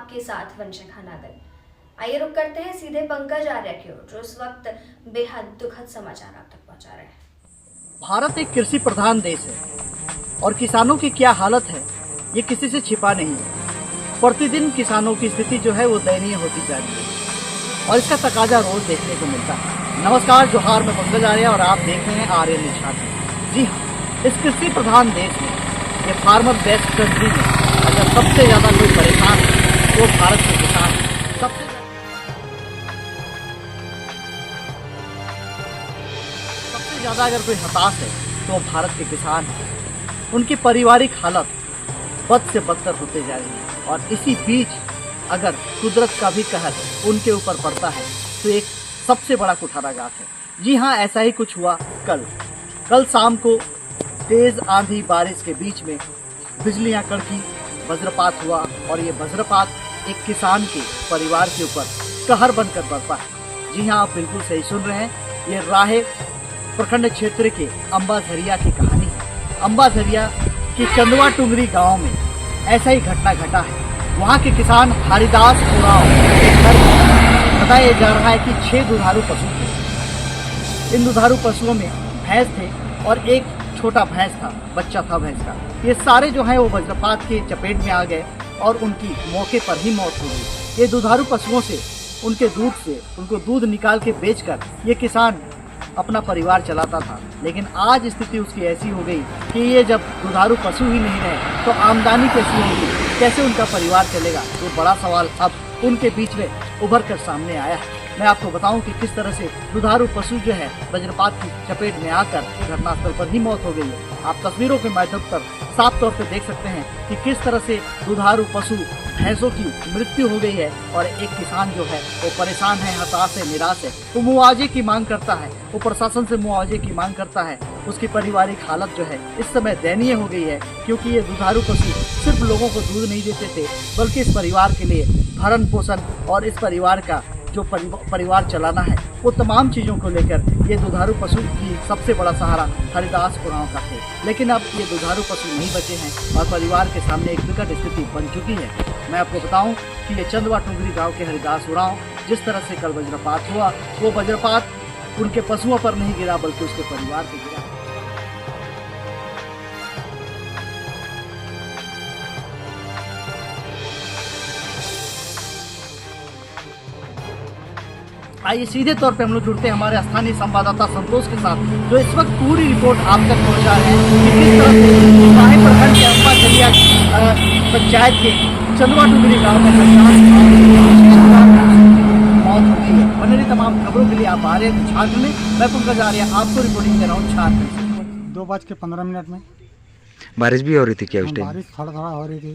आपके साथ वंशिक हनादल। आइए रुक करते हैं सीधे पंकज आर्य की ओर, जो इस वक्त बेहद दुखद समाचार आप तक पहुंचा रहे हैं। भारत एक कृषि प्रधान देश है और किसानों की क्या हालत है ये किसी से छिपा नहीं है। प्रतिदिन किसानों की स्थिति जो है वो दयनीय होती जा रही है और इसका तकाजा रोज देखने को मिलता है। नमस्कार, जोहार, मैं पंकज आर्य और आप देख रहे हैं आर्य न्यूज़ चैनल। जी हाँ, इस कृषि प्रधान देश में, ये फार्मर बेस्ड कंट्री में अगर सबसे ज्यादा कोई परेशान है तो भारत के किसान है। सबसे ज्यादा अगर कोई हताश है तो भारत के किसान हैं। उनकी पारिवारिक हालत बद से बदतर होते जा रही है और इसी बीच अगर कुदरत का भी कहर उनके ऊपर पड़ता है तो एक सबसे बड़ा कुठाराघात है। जी हाँ, ऐसा ही कुछ हुआ कल शाम को तेज आंधी बारिश के बीच में बिजलियां कड़की, वज्रपात हुआ और ये वज्रपात एक किसान के परिवार के ऊपर कहर बनकर बरपा है। जी हाँ, आप बिल्कुल सही सुन रहे हैं, ये राहे प्रखंड क्षेत्र के अंबाझरिया की कहानी है। अंबाझरिया के चंदवा टुंगरी गांव में ऐसा ही घटना घटा है। वहां के किसान हरिदास उरांव के घर बताया जा रहा है कि 6 दुधारू पशु थे। इन दुधारू पशुओं में भैंस थे और एक छोटा भैंस था, बच्चा था भैंस का। ये सारे जो है वो वज्रपात के चपेट में आ गए और उनकी मौके पर ही मौत हो गई। ये दुधारू पशुओं से, उनके दूध से, उनको दूध निकाल के बेचकर ये किसान अपना परिवार चलाता था। लेकिन आज स्थिति उसकी ऐसी हो गई कि ये जब दुधारू पशु ही नहीं रहे तो आमदनी कैसी होगी, कैसे उनका परिवार चलेगा, ये बड़ा सवाल अब उनके बीच में उभर कर सामने आया है। मैं आपको बताऊं कि किस तरह से दुधारू पशु जो है वज्रपात की चपेट में आकर घटनास्थल पर ही मौत हो गई है। आप तस्वीरों के माध्यम पर साफ तौर पर देख सकते हैं कि किस तरह से दुधारू पशु भैंसों की मृत्यु हो गई है और एक किसान जो है वो परेशान है, हताश है, निराश है। वो मुआवजे की मांग करता है, वो प्रशासन से मुआवजे की मांग करता है। उसकी पारिवारिक हालत जो है इस समय दयनीय हो गई है, क्योंकि ये दुधारू पशु सिर्फ लोगों को दूध नहीं देते थे बल्कि इस परिवार के लिए भरण पोषण और इस परिवार का जो परिवार चलाना है वो तमाम चीज़ों को लेकर ये दुधारू पशु की सबसे बड़ा सहारा हरिदास उरांव का थे। लेकिन अब ये दुधारू पशु नहीं बचे हैं और परिवार के सामने एक विकट स्थिति बन चुकी है। मैं आपको बताऊं कि ये चंदवा टुंगरी गांव के हरिदास उरांव, जिस तरह से कल वज्रपात हुआ, वो वज्रपात उनके पशुओं पर नहीं गिरा बल्कि उसके परिवार पर गिरा। आइए सीधे तौर पे हम लोग जुड़ते हैं हमारे स्थानीय संवाददाता संतोष के साथ, जो इस वक्त पूरी रिपोर्ट आप तक पहुंचा रहे हैं कि किस तरह से राहे प्रखंड के अंबाझरिया पंचायत के चंदवा टुंगरी गांव में मौत हो गई है। बने रही तमाम खबरों के लिए आप आ रहे हैं झारखंड में। मैं पंकज आर्य आपको रिपोर्टिंग दे रहा हूँ झारखंड। 2:15 में बारिश भी हो रही थी क्या उस टाइम? बारिश थोड़ा थोड़ा हो रही थी।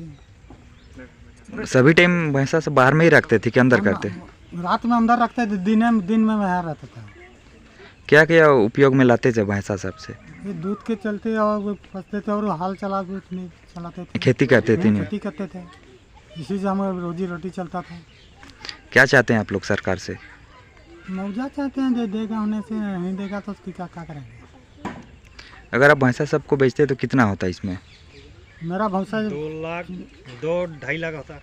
सभी टाइम भैंसा से बाहर में ही रखते थे कि अंदर करते? रात में अंदर रखते थे, दिन में बाहर रहता था। क्या क्या उपयोग में लाते थे भैंसा सबसे? ये दूध के चलते और फंसते थे और हाल चलाते थे, खेती करते थे? खेती करते थे, इसी से हमारा रोजी रोटी चलता था। क्या चाहते हैं आप लोग सरकार से? मुआवजा चाहते हैं, जो देगा होने से, नहीं देगा तो उसकी क्या करेंगे। अगर आप भैंसा सबको बेचते तो कितना होता इसमें? मेरा भैंसा 2-2.5 लाख होता,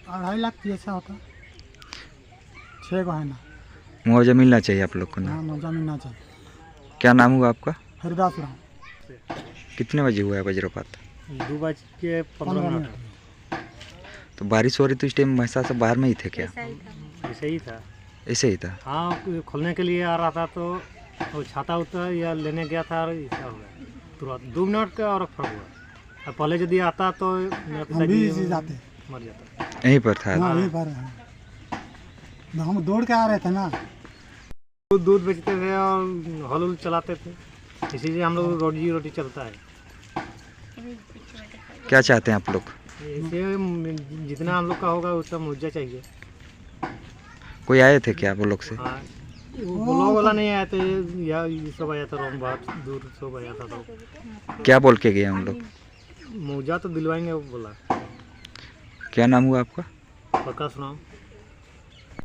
2.5 लाख जैसा होता। 6 गो है ना। मुआवजा मिलना चाहिए आप लोग को ना? हाँ, मुआवजा मिलना चाहिए। क्या नाम हुआ आपका? हरिदास उरांव। कितने बजे हुआ है वज्रपात? 2:15 तो बारिश हो रही तो इस टाइम भैंसा सब बाहर में ही थे क्या? ऐसे ही था। ऐसे ही था? हाँ, खोलने के लिए आ रहा था तो वो छाता उता या लेने गया था और ऐसा हो गया तुरंत 2 मिनट का और फर्क हुआ। और पहले यदि आता तो हम भी इसी जाते मर जाता। यहीं पर था? हाँ, यहीं पर हम दौड़ के आ रहे थे ना। दूध बेचते थे और हल चलाते थे, इसीलिए हम लोग रोजी रोटी चलता है। क्या चाहते हैं आप लोग? ऐसे जितना हम लोग का होगा उतना मुआवजा चाहिए। कोई आए थे क्या वो लोग से? हाँ, वो लोग वाला नहीं आए थे, या ये सब आया था, रोम बहुत दूर सब आया था। तो क्या बोल के गए हम लोग? मुआवजा तो दिलवाएंगे वो बोला। क्या नाम हुआ आपका? प्रकाश राम।